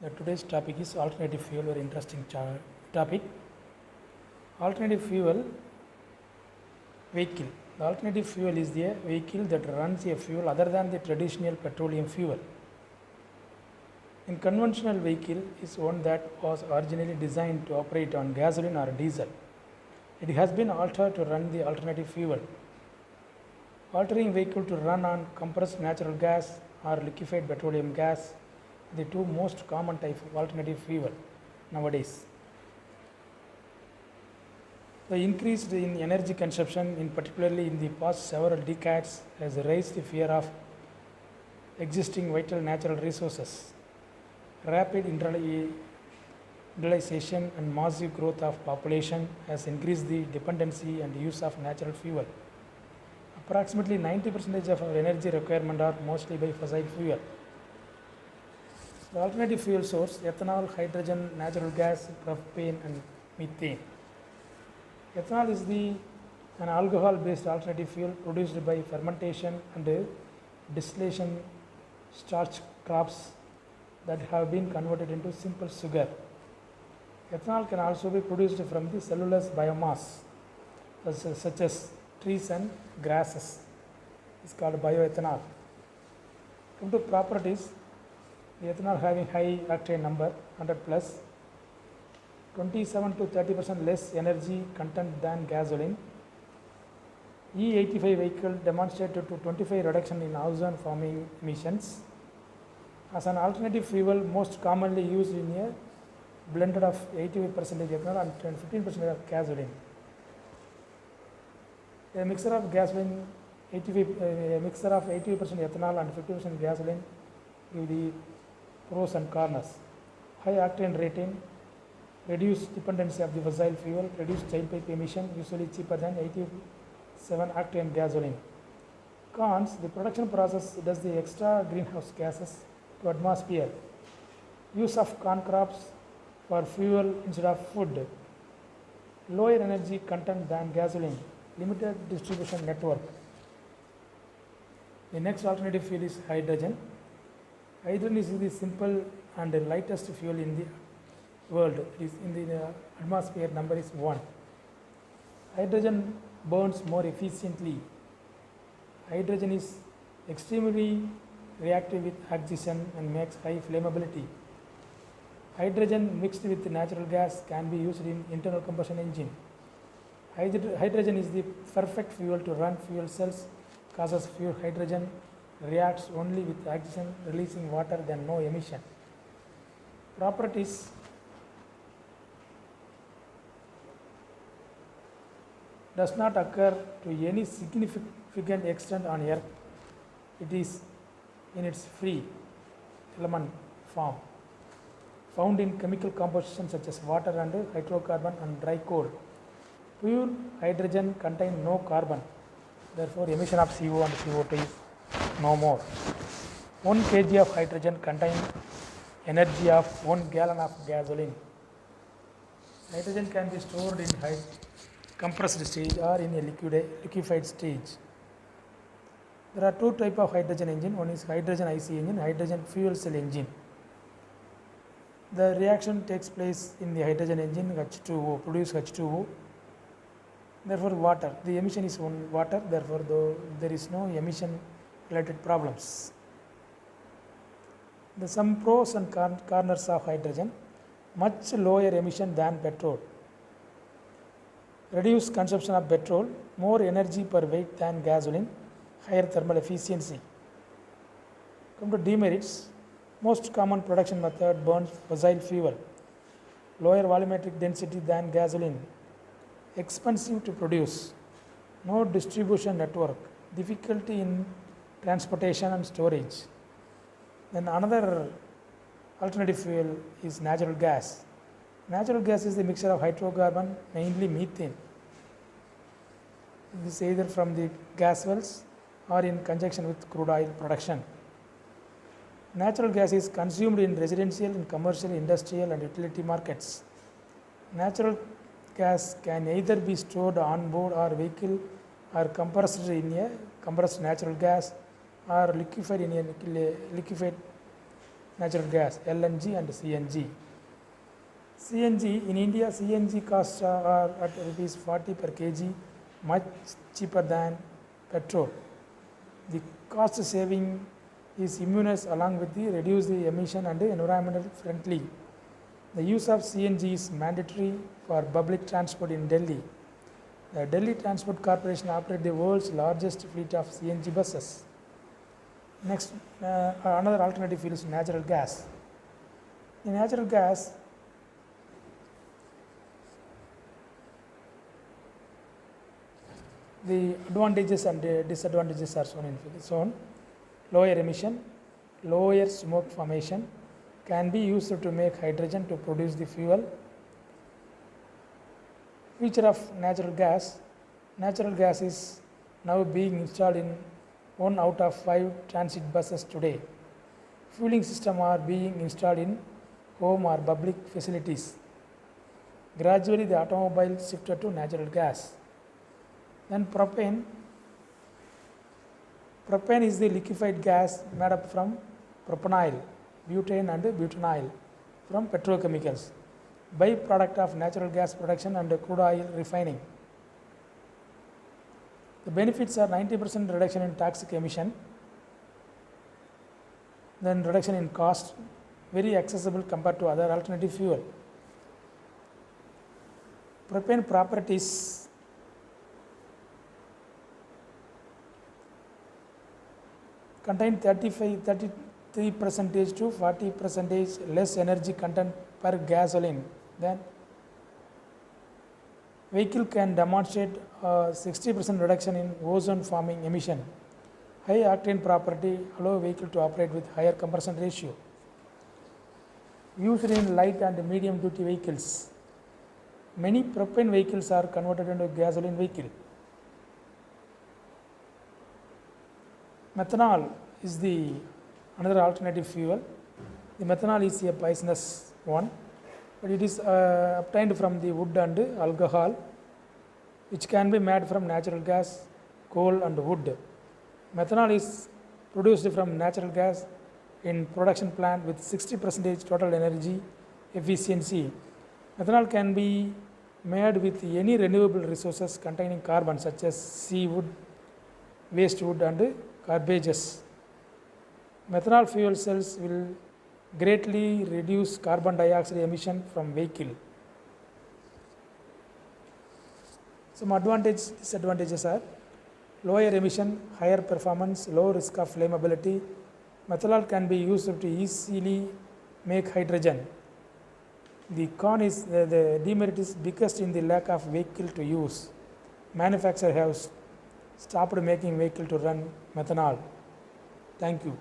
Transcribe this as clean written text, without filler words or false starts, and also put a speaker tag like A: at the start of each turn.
A: Today's topic is alternative fuel, very interesting topic. Alternative fuel vehicle. The alternative fuel is the vehicle that runs a fuel other than the traditional petroleum fuel. In conventional vehicle is one that was originally designed to operate on gasoline or diesel. It has been altered to run the alternative fuel. Altering vehicle to run on compressed natural gas or liquefied petroleum gas, the two most common type of alternative fuel nowadays. The increase in energy consumption, in particularly in the past several decades, has raised the fear of existing vital natural resources. Rapid industrialization and massive growth of population has increased the dependency and use of natural fuel. Approximately 90% of our energy requirement are mostly by fossil fuel. The alternative fuel source: ethanol, hydrogen, natural gas, propane, and methane. Ethanol is an alcohol-based alternative fuel produced by fermentation and distillation starch crops that have been converted into simple sugar. Ethanol can also be produced from the cellulose biomass, such as trees and grasses. It's called bioethanol. Come to properties: the ethanol having high octane number 100 plus, 27 to 30% less energy content than gasoline. E85 vehicle demonstrated to 25 reduction in ozone forming emissions. As an alternative fuel, most commonly used in a blended of 85% ethanol and 15% of gasoline. A mixture of 85% ethanol and 50% gasoline give the pros and cons. High octane rating, reduced dependency of the fossil fuel, reduced tailpipe emission, usually cheaper than 87 octane gasoline. Cons: the production process does the extra greenhouse gases to atmosphere. Use of corn crops for fuel instead of food. Lower energy content than gasoline. Limited distribution network. The next alternative fuel is hydrogen. Hydrogen is the simple and the lightest fuel in the world. It is in the atmosphere, number is 1. Hydrogen burns more efficiently. Hydrogen is extremely reactive with oxygen and makes high flammability. Hydrogen mixed with natural gas can be used in internal combustion engine. Hydrogen is the perfect fuel to run fuel cells, causes pure hydrogen, reacts only with oxygen, releasing water, then no emission. Properties: does not occur to any significant extent on Earth. It is in its free element form, found in chemical composition such as water and hydrocarbon and dry coal. Pure hydrogen contains no carbon, therefore emission of CO and CO2 is no more. 1 kg of hydrogen contains energy of 1 gallon of gasoline. Hydrogen can be stored in compressed stage or in a liquefied stage. There are two types of hydrogen engine. One is hydrogen IC engine, hydrogen fuel cell engine. The reaction takes place in the hydrogen engine, H2O, produce H2O. Therefore, water. The emission is water. Therefore, there is no emission related problems. Some pros and cons of hydrogen: much lower emission than petrol, reduced consumption of petrol, more energy per weight than gasoline, higher thermal efficiency. Come to demerits: most common production method burns fossil fuel, lower volumetric density than gasoline, expensive to produce, no distribution network, difficulty in transportation and storage. Then another alternative fuel is natural gas. Natural gas is the mixture of hydrocarbon, mainly methane. This is either from the gas wells or in conjunction with crude oil production. Natural gas is consumed in residential, and commercial, industrial, and utility markets. Natural gas can either be stored on board or vehicle or compressed in a compressed natural gas or liquefied in a liquefied natural gas, LNG and CNG. CNG in India, CNG costs are at rupees 40 per kg, much cheaper than petrol. The cost saving is immense along with the reduced emission and environmental friendly. The use of CNG is mandatory for public transport in Delhi. The Delhi Transport Corporation operates the world's largest fleet of CNG buses. Next, another alternative fuel is natural gas. In natural gas, the advantages and disadvantages are shown in the zone. Lower emission, lower smoke formation, can be used to make hydrogen to produce the fuel. Future of natural gas. Natural gas is now being installed in 1 out of 5 transit buses today. Fueling systems are being installed in home or public facilities. Gradually, the automobile shifted to natural gas. Then propane. Propane is the liquefied gas made up from propanol, butane and butanol from petrochemicals, byproduct of natural gas production and crude oil refining. The benefits are 90% reduction in toxic emission, then reduction in cost, very accessible compared to other alternative fuel. Propane properties. Contain 33% to 40% less energy content per gasoline than vehicle can demonstrate a 60% reduction in ozone forming emission. High octane property allow vehicle to operate with higher compression ratio. Used in light and medium duty vehicles. Many propane vehicles are converted into gasoline vehicle. Methanol is the another alternative fuel. The methanol is a poisonous one, but it is obtained from the wood and alcohol, which can be made from natural gas, coal and wood. Methanol is produced from natural gas in production plant with 60% total energy efficiency. Methanol can be made with any renewable resources containing carbon such as seawood, waste wood and garbages. Methanol fuel cells will greatly reduce carbon dioxide emission from vehicle. Some advantages, disadvantages are lower emission, higher performance, low risk of flammability. Methanol can be used to easily make hydrogen. The con is the demerit is biggest in the lack of vehicle to use. Manufacturer has stopped making vehicle to run methanol. Thank you.